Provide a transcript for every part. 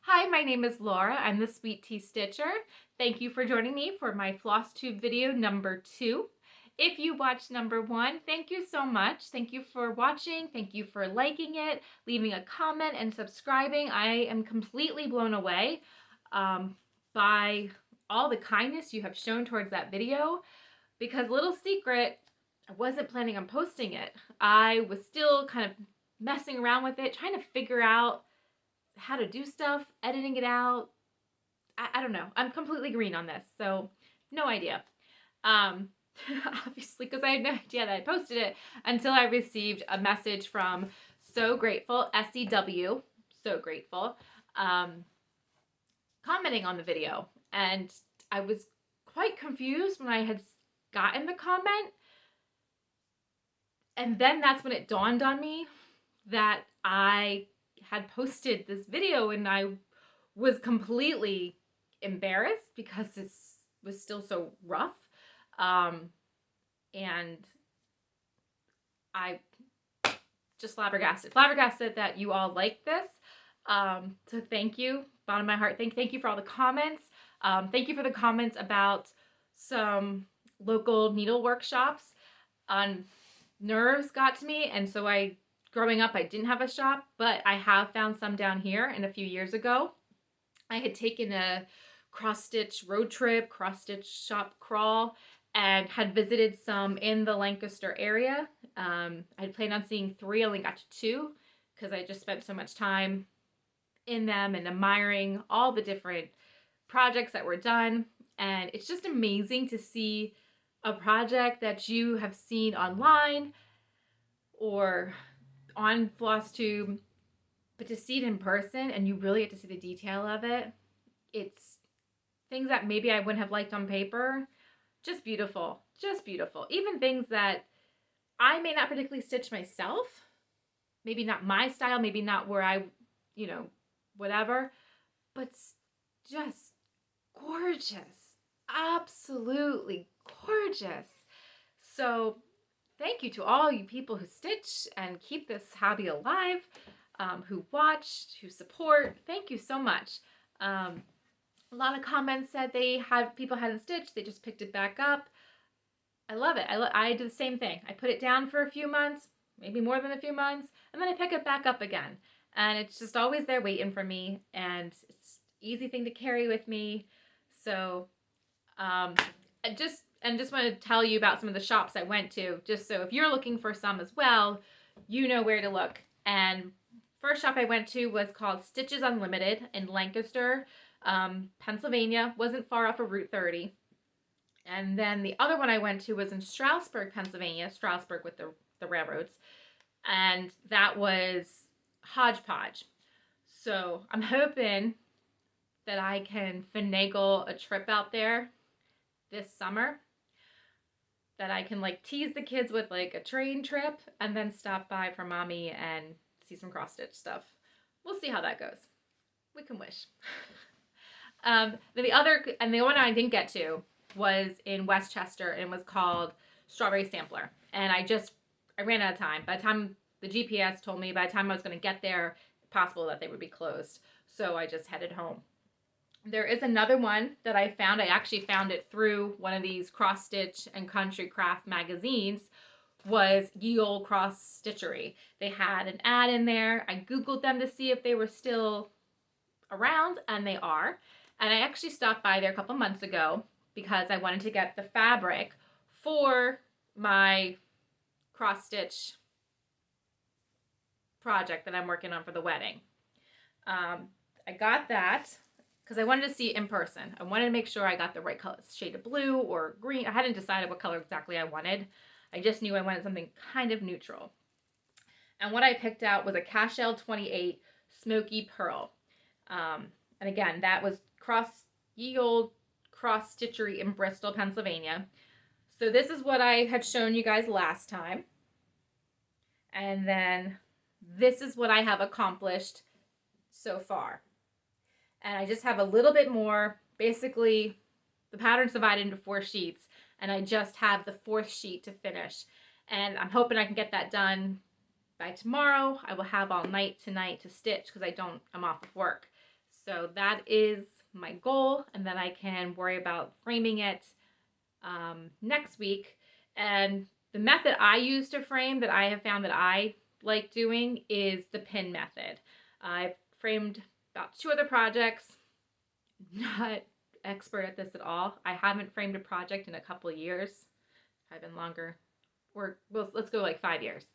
Hi, my name is Laura. I'm the Sweet Tea Stitcher. Thank you for joining me for my floss tube video number 2. If you watched number 1, thank you so much. Thank you for watching. Thank you for liking it, leaving a comment, and subscribing. I am completely blown away by all the kindness you have shown towards that video, because little secret, I wasn't planning on posting it. I was still kind of messing around with it, trying to figure out how to do stuff, editing it out. I don't know. I'm completely green on this, so no idea. Obviously, because I had no idea that I posted it until I received a message from So Grateful, SEW, so grateful, commenting on the video. And I was quite confused when I had gotten the comment. And then that's when it dawned on me that I had posted this video, and I was completely embarrassed because this was still so rough. And I just flabbergasted that you all like this. So thank you, bottom of my heart. Thank you for all the comments. Thank you for the comments about some local needle workshops. On Nerves got to me, and so growing up, I didn't have a shop, but I have found some down here. And a few years ago, I had taken a cross-stitch road trip, cross-stitch shop crawl, and had visited some in the Lancaster area. I had planned on seeing 3, only got to 2, because I just spent so much time in them and admiring all the different projects that were done. And it's just amazing to see a project that you have seen online or on FlossTube, but to see it in person and you really get to see the detail of it. It's things that maybe I wouldn't have liked on paper. Just beautiful, just beautiful. Even things that I may not particularly stitch myself, maybe not my style, maybe not where I, whatever, but just gorgeous, absolutely gorgeous. So thank you to all you people who stitch and keep this hobby alive, who watch, who support. Thank you so much. A lot of comments said people hadn't stitched, they just picked it back up. I love it. I do the same thing. I put it down for a few months, maybe more than a few months, and then I pick it back up again. And it's just always there waiting for me, and it's an easy thing to carry with me. So I just want to tell you about some of the shops I went to, just so if you're looking for some as well, you know where to look. And first shop I went to was called Stitches Unlimited in Lancaster, Pennsylvania. Wasn't far off of Route 30. And then the other one I went to was in Stroudsburg, Pennsylvania, Stroudsburg with the railroads. And that was Hodgepodge. So I'm hoping that I can finagle a trip out there this summer, that I can tease the kids with a train trip and then stop by for mommy and see some cross stitch stuff. We'll see how that goes. We can wish. The one I didn't get to was in Westchester, and it was called Strawberry Sampler. And I ran out of time. By the time the GPS told me, by the time I was going to get there, possible that they would be closed. So I just headed home. There is another one that I found. I actually found it through one of these cross stitch and country craft magazines. Was Ye Olde Cross Stitchery. They had an ad in there. I Googled them to see if they were still around, and they are. And I actually stopped by there a couple months ago because I wanted to get the fabric for my cross stitch project that I'm working on for the wedding. I got that because I wanted to see it in person. I wanted to make sure I got the right color, shade of blue or green. I hadn't decided what color exactly I wanted. I just knew I wanted something kind of neutral. And what I picked out was a Cashel 28 Smoky Pearl. And again, that was Ye Olde Cross Stitchery in Bristol, Pennsylvania. So this is what I had shown you guys last time. And then this is what I have accomplished so far. And I just have a little bit more. Basically, the pattern's divided into 4 sheets, and I just have the 4th sheet to finish. And I'm hoping I can get that done by tomorrow. I will have all night tonight to stitch because I'm off of work. So that is my goal, and then I can worry about framing it next week. And the method I use to frame that I have found that I like doing is the pin method. I've framed about 2 other projects. Not expert at this at all. I haven't framed a project in a couple of years. I've been longer. Let's go like 5 years.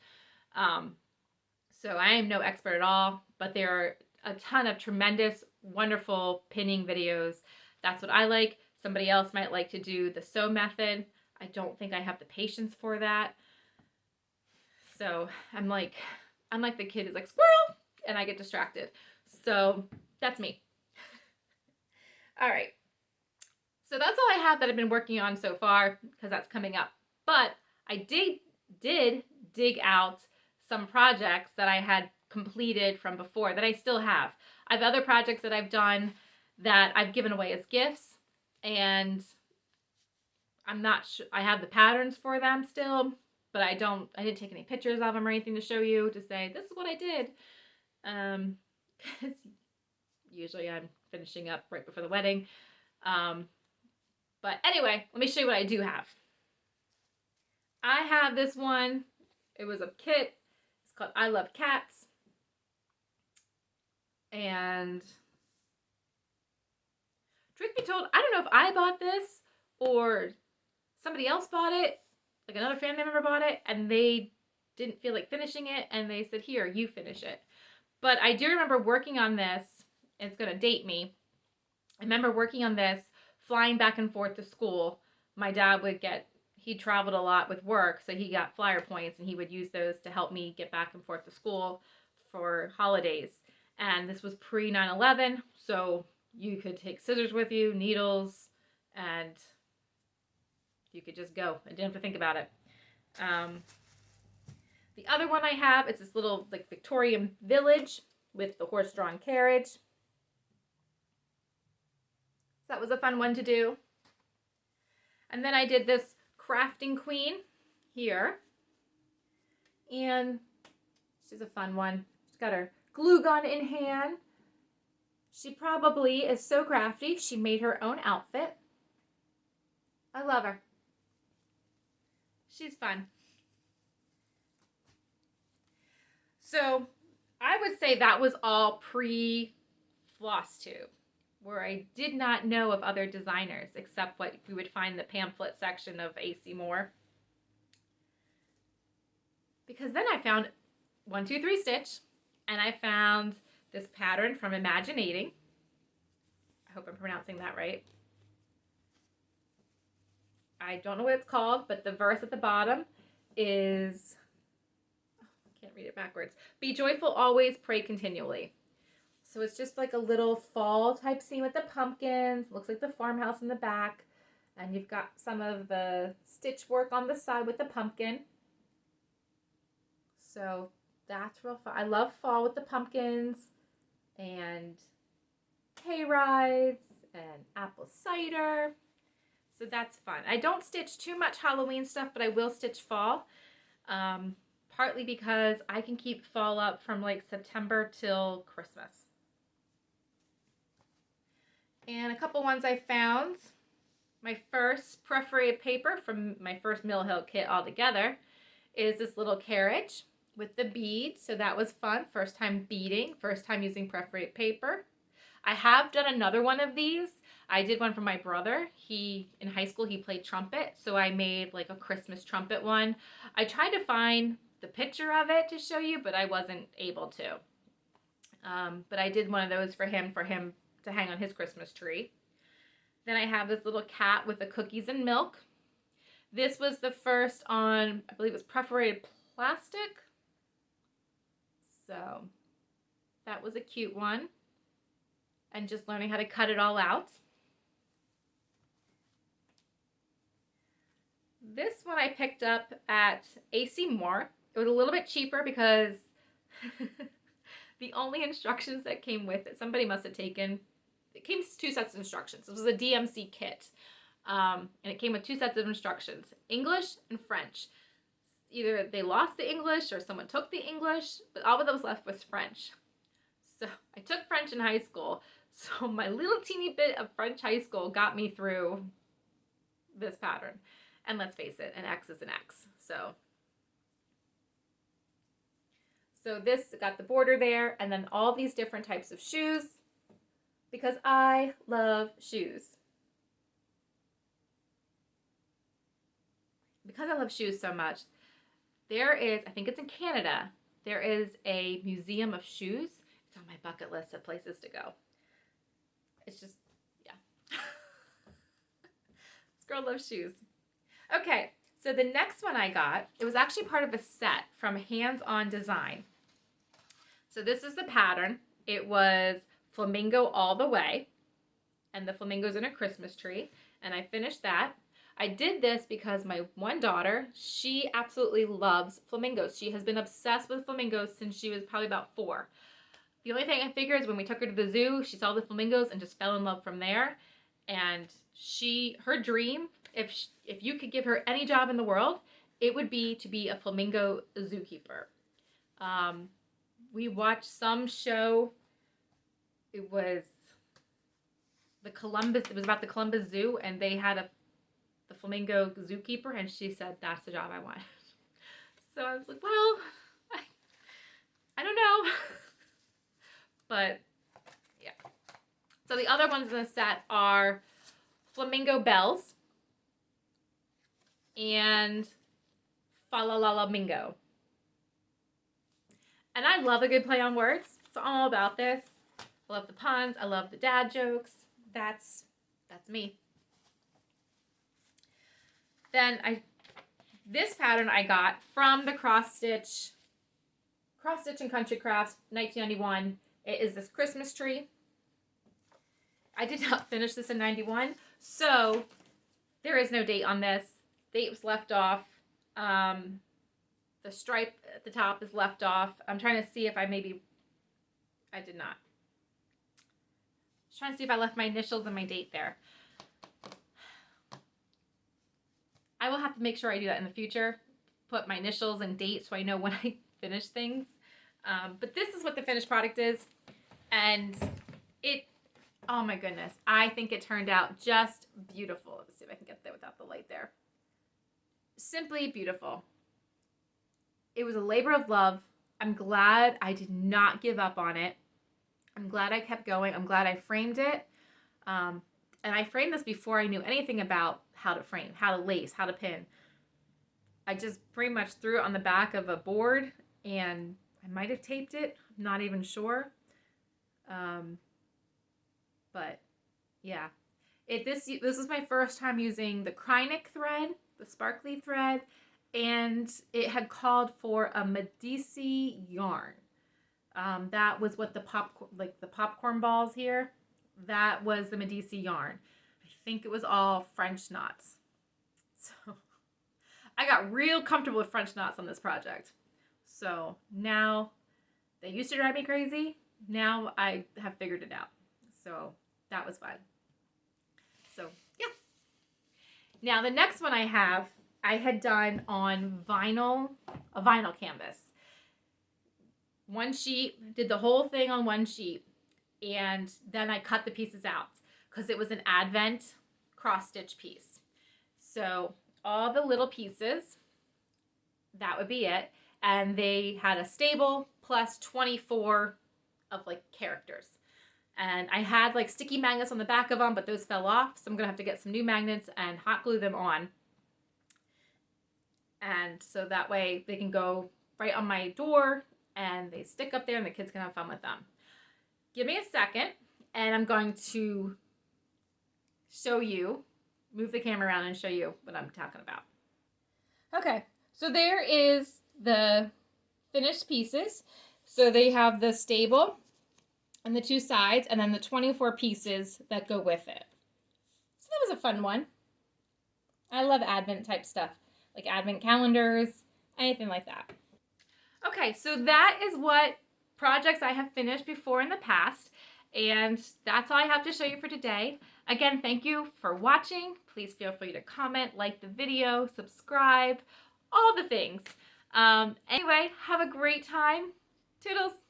So I am no expert at all, but there are a ton of tremendous, wonderful pinning videos. That's what I like. Somebody else might like to do the sew method. I don't think I have the patience for that. So I'm like the kid who's like, squirrel, and I get distracted. So that's me. All right. So that's all I have that I've been working on so far, because that's coming up. But I did dig out some projects that I had completed from before that I still have. I have other projects that I've done that I've given away as gifts, and I'm not sure I have the patterns for them still, but I didn't take any pictures of them or anything to show you to say this is what I did. Because usually I'm finishing up right before the wedding. But anyway, let me show you what I do have. I have this one. It was a kit. It's called I Love Cats. And truth be told, I don't know if I bought this or somebody else bought it. Like another family member bought it and they didn't feel like finishing it. And they said, here, you finish it. But I do remember working on this. It's going to date me. I remember working on this, flying back and forth to school. My dad he traveled a lot with work, so he got flyer points, and he would use those to help me get back and forth to school for holidays. And this was pre 9/11, so you could take scissors with you, needles, and you could just go and didn't have to think about it. The other one I have is this little like Victorian village with the horse-drawn carriage. So that was a fun one to do. And then I did this crafting queen here. And she's a fun one. She's got her glue gun in hand. She probably is so crafty. She made her own outfit. I love her. She's fun. So I would say that was all pre-FlossTube, where I did not know of other designers except what we would find in the pamphlet section of A.C. Moore. Because then I found 1, 2, 3 Stitch, and I found this pattern from Imaginating. I hope I'm pronouncing that right. I don't know what it's called, but the verse at the bottom is, I can't read it backwards. Be joyful always, pray continually. So it's just like a little fall type scene with the pumpkins. Looks like the farmhouse in the back. And you've got some of the stitch work on the side with the pumpkin. So that's real fun. I love fall with the pumpkins and hay rides and apple cider. So that's fun. I don't stitch too much Halloween stuff, but I will stitch fall. Partly because I can keep fall up from like September till Christmas. And a couple ones I found. My first perforated paper from my first Mill Hill kit altogether is this little carriage with the beads. So that was fun. First time beading, first time using perforated paper. I have done another one of these. I did one for my brother. In high school, he played trumpet. So I made like a Christmas trumpet one. I tried to find the picture of it to show you, but I wasn't able to. But I did one of those for him to hang on his Christmas tree. Then I have this little cat with the cookies and milk. This was the first on, I believe it was perforated plastic. So that was a cute one. And just learning how to cut it all out. This one I picked up at A.C. Moore. It was a little bit cheaper because the only instructions that came with it, somebody must have taken, it came with 2 sets of instructions. It was a DMC kit. And it came with 2 sets of instructions, English and French. Either they lost the English or someone took the English, but all that was left was French. So I took French in high school. So my little teeny bit of French high school got me through this pattern. And let's face it, an X is an X. So this got the border there, and then all these different types of shoes, because I love shoes. Because I love shoes so much, there is, I think it's in Canada, there is a museum of shoes. It's on my bucket list of places to go. It's just, yeah. This girl loves shoes. Okay, so the next one I got, it was actually part of a set from Hands On Design. So this is the pattern. It was flamingo all the way, and the flamingo's in a Christmas tree, and I finished that. I did this because my one daughter, she absolutely loves flamingos. She has been obsessed with flamingos since she was probably about 4. The only thing I figure is when we took her to the zoo, she saw the flamingos and just fell in love from there. And her dream, if you could give her any job in the world, it would be to be a flamingo zookeeper. We watched some show. It was about the Columbus Zoo, and they had the flamingo zookeeper, and she said, that's the job I want. So I was like, well, I don't know. But yeah. So the other ones in the set are Flamingo Bells and Fa-la-la-la-mingo. And I love a good play on words. So I'm all about this. I love the puns. I love the dad jokes. That's me. Then this pattern I got from the Cross Stitch and Country Crafts 1991. It is this Christmas tree. I did not finish this in 91, so there is no date on this. Date was left off. The stripe at the top is left off. I'm trying to see if I did not. Just trying to see if I left my initials and my date there. I will have to make sure I do that in the future. Put my initials and date so I know when I finish things. But this is what the finished product is. And oh my goodness, I think it turned out just beautiful. Let's see if I can get there without the light there. Simply beautiful. It was a labor of love. I'm glad I did not give up on it. I'm glad I kept going. I'm glad I framed it. And I framed this before I knew anything about how to frame, how to lace, how to pin. I just pretty much threw it on the back of a board, and I might have taped it. I'm not even sure. But yeah, this is my first time using the Kreinik thread, the sparkly thread, and it had called for a Medici yarn. That was what the popcorn balls here. That was the Medici yarn. I think it was all French knots. So I got real comfortable with French knots on this project. So now, they used to drive me crazy. Now I have figured it out. So that was fun. So yeah. Now the next one I had done on a vinyl canvas. One sheet, did the whole thing on one sheet, and then I cut the pieces out because it was an Advent cross stitch piece. So all the little pieces, that would be it. And they had a stable plus 24 of characters. And I had sticky magnets on the back of them, but those fell off. So I'm going to have to get some new magnets and hot glue them on. And so that way they can go right on my door and they stick up there and the kids can have fun with them. Give me a second and I'm going to move the camera around and show you what I'm talking about. Okay, so there is the finished pieces. So they have the stable and the 2 sides and then the 24 pieces that go with it. So that was a fun one. I love Advent type stuff, like Advent calendars, anything like that. Okay, so that is what projects I have finished before in the past, and that's all I have to show you for today. Again, thank you for watching. Please feel free to comment, like the video, subscribe, all the things. Anyway, have a great time. Toodles!